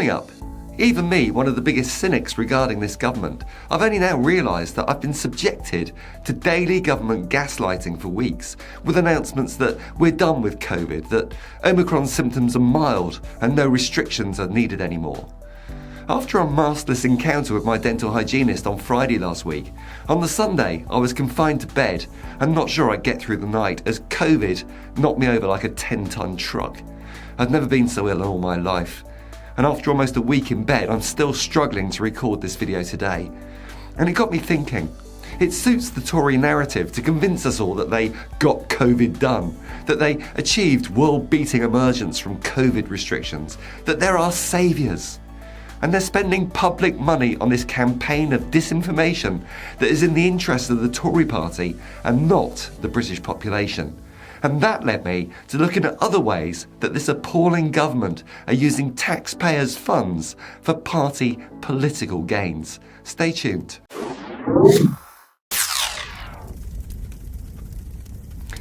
Coming up, even me, one of the biggest cynics regarding this government, I've only now realised that I've been subjected to daily government gaslighting for weeks, with announcements that we're done with COVID, that Omicron symptoms are mild and no restrictions are needed anymore. After a maskless encounter with my dental hygienist on Friday last week, on the Sunday I was confined to bed and not sure I'd get through the night as COVID knocked me over like a 10-tonne truck. I've never been so ill in all my life. And after almost a week in bed, I'm still struggling to record this video today. And it got me thinking. It suits the Tory narrative to convince us all that they got COVID done, that they achieved world-beating emergence from COVID restrictions, that they're our saviours. And they're spending public money on this campaign of disinformation that is in the interest of the Tory party and not the British population. And that led me to looking at other ways that this appalling government are using taxpayers' funds for party political gains. Stay tuned.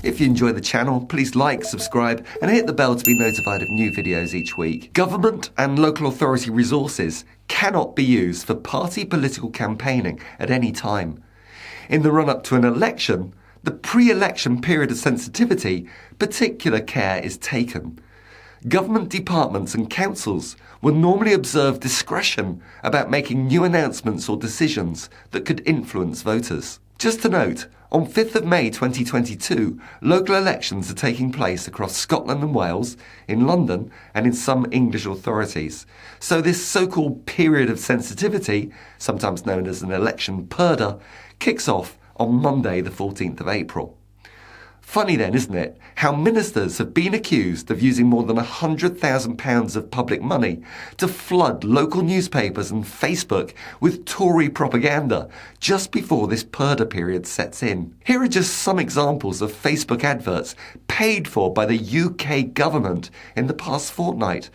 If you enjoy the channel, please like, subscribe and hit the bell to be notified of new videos each week. Government and local authority resources cannot be used for party political campaigning at any time. In the run-up to an election, the pre-election period of sensitivity, particular care is taken. Government departments and councils will normally observe discretion about making new announcements or decisions that could influence voters. Just to note, on 5th of May 2022, local elections are taking place across Scotland and Wales, in London and in some English authorities. So this so-called period of sensitivity, sometimes known as an election purdah, kicks off on Monday the 14th of April. Funny then, isn't it, how ministers have been accused of using more than £100,000 of public money to flood local newspapers and Facebook with Tory propaganda just before this purdah period sets in. Here are just some examples of Facebook adverts paid for by the UK government in the past fortnight,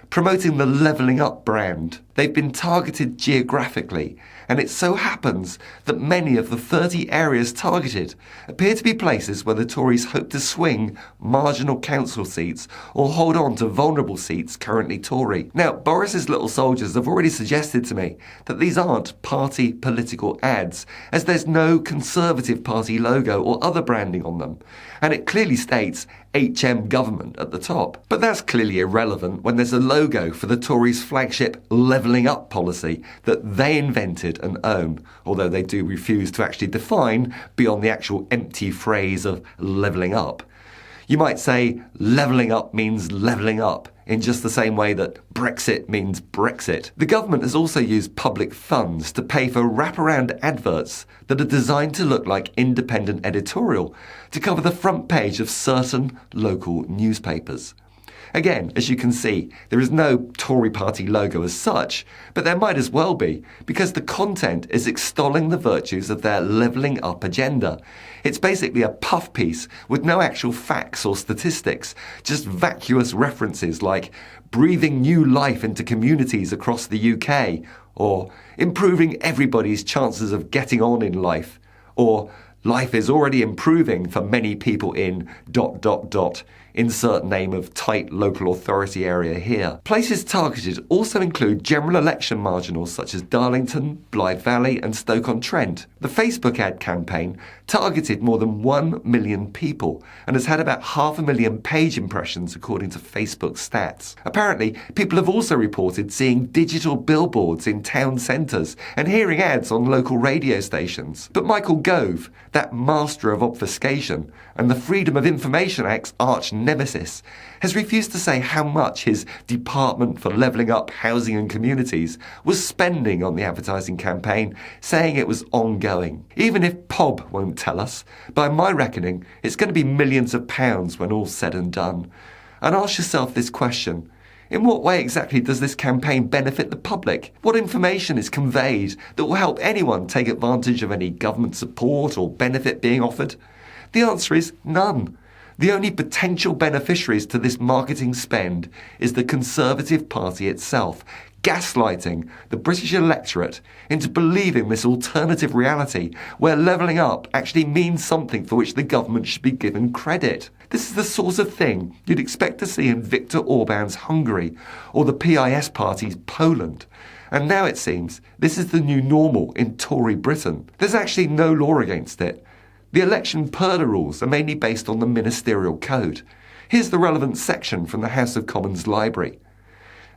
promoting the Levelling Up brand. They've been targeted geographically, and it so happens that many of the 30 areas targeted appear to be places where the Tories hope to swing marginal council seats or hold on to vulnerable seats currently Tory. Now, Boris's little soldiers have already suggested to me that these aren't party political ads, as there's no Conservative Party logo or other branding on them, and it clearly states HM government at the top. But that's clearly irrelevant when there's a logo for the Tories' flagship Levelling Up policy that they invented and own, although they do refuse to actually define beyond the actual empty phrase of levelling up. You might say levelling up means levelling up, in just the same way that Brexit means Brexit. The government has also used public funds to pay for wraparound adverts that are designed to look like independent editorial to cover the front page of certain local newspapers. Again, as you can see, there is no Tory party logo as such, but there might as well be, because the content is extolling the virtues of their levelling up agenda. It's basically a puff piece with no actual facts or statistics, just vacuous references like breathing new life into communities across the UK, or improving everybody's chances of getting on in life, or life is already improving for many people in ... insert name of tight local authority area here. Places targeted also include general election marginals such as Darlington, Blythe Valley and Stoke-on-Trent. The Facebook ad campaign targeted more than 1 million people and has had about 500,000 page impressions according to Facebook stats. Apparently, people have also reported seeing digital billboards in town centres and hearing ads on local radio stations. But Michael Gove, that master of obfuscation and the Freedom of Information Act's arch nemesis, has refused to say how much his Department for Levelling Up Housing and Communities was spending on the advertising campaign, saying it was ongoing. Even if POB won't tell us, by my reckoning, it's going to be millions of pounds when all's said and done. And ask yourself this question: in what way exactly does this campaign benefit the public? What information is conveyed that will help anyone take advantage of any government support or benefit being offered? The answer is none. The only potential beneficiaries to this marketing spend is the Conservative Party itself, gaslighting the British electorate into believing this alternative reality where levelling up actually means something for which the government should be given credit. This is the sort of thing you'd expect to see in Viktor Orban's Hungary or the PIS party's Poland. And now it seems this is the new normal in Tory Britain. There's actually no law against it. The election purdah rules are mainly based on the ministerial code. Here's the relevant section from the House of Commons library.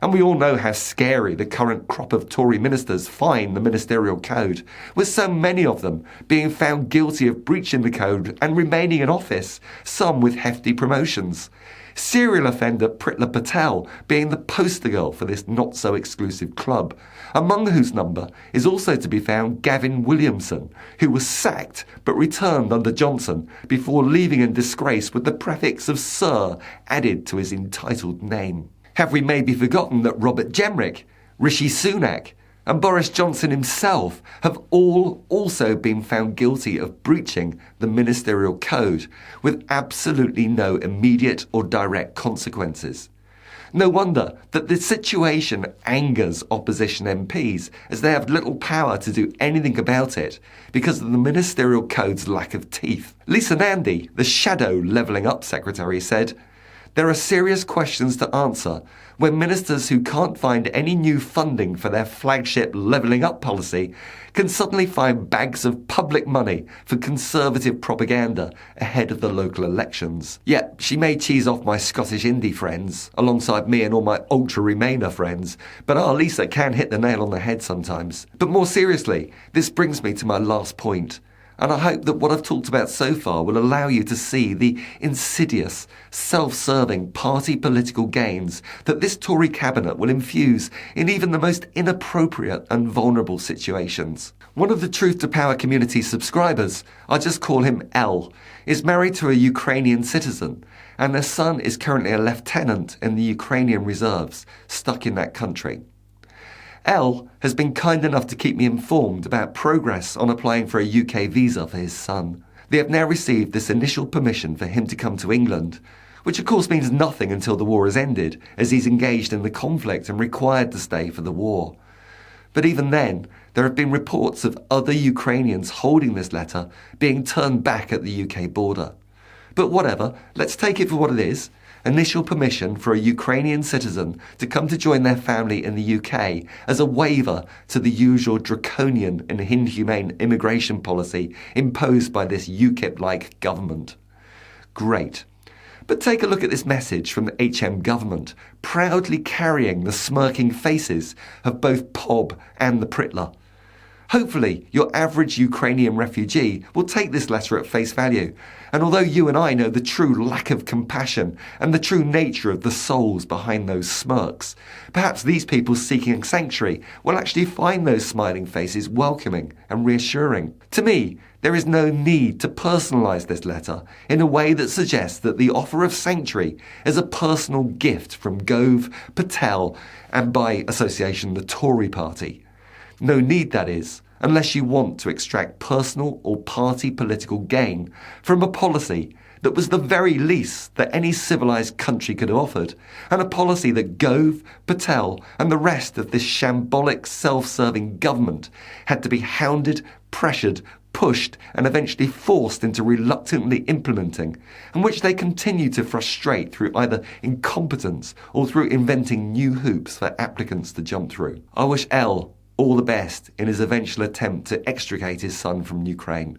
And we all know how scary the current crop of Tory ministers find the ministerial code, with so many of them being found guilty of breaching the code and remaining in office, some with hefty promotions. Serial offender Pritla Patel being the poster girl for this not-so-exclusive club, among whose number is also to be found Gavin Williamson, who was sacked but returned under Johnson before leaving in disgrace with the prefix of Sir added to his entitled name. Have we maybe forgotten that Robert Jenrick, Rishi Sunak and Boris Johnson himself have all also been found guilty of breaching the ministerial code with absolutely no immediate or direct consequences? No wonder that the situation angers opposition MPs, as they have little power to do anything about it because of the ministerial code's lack of teeth. Lisa Nandy, the shadow levelling up secretary, said, "There are serious questions to answer when ministers who can't find any new funding for their flagship levelling up policy can suddenly find bags of public money for Conservative propaganda ahead of the local elections." Yeah, she may cheese off my Scottish indie friends, alongside me and all my ultra-Remainer friends, but our Lisa can hit the nail on the head sometimes. But more seriously, this brings me to my last point. And I hope that what I've talked about so far will allow you to see the insidious, self-serving party political gains that this Tory cabinet will infuse in even the most inappropriate and vulnerable situations. One of the Truth to Power community subscribers, I just call him L, is married to a Ukrainian citizen, and their son is currently a lieutenant in the Ukrainian reserves, stuck in that country. Elle has been kind enough to keep me informed about progress on applying for a UK visa for his son. They have now received this initial permission for him to come to England, which of course means nothing until the war has ended, as he's engaged in the conflict and required to stay for the war. But even then, there have been reports of other Ukrainians holding this letter being turned back at the UK border. But whatever, let's take it for what it is. Initial permission for a Ukrainian citizen to come to join their family in the UK as a waiver to the usual draconian and inhumane immigration policy imposed by this UKIP-like government. Great. But take a look at this message from the HM government, proudly carrying the smirking faces of both Pob and the Pritla. Hopefully, your average Ukrainian refugee will take this letter at face value. And although you and I know the true lack of compassion and the true nature of the souls behind those smirks, perhaps these people seeking sanctuary will actually find those smiling faces welcoming and reassuring. To me, there is no need to personalise this letter in a way that suggests that the offer of sanctuary is a personal gift from Gove, Patel, and by association the Tory party. No need, that is, unless you want to extract personal or party political gain from a policy that was the very least that any civilised country could have offered, and a policy that Gove, Patel and the rest of this shambolic self-serving government had to be hounded, pressured, pushed and eventually forced into reluctantly implementing, and which they continue to frustrate through either incompetence or through inventing new hoops for applicants to jump through. I wish L all the best in his eventual attempt to extricate his son from Ukraine.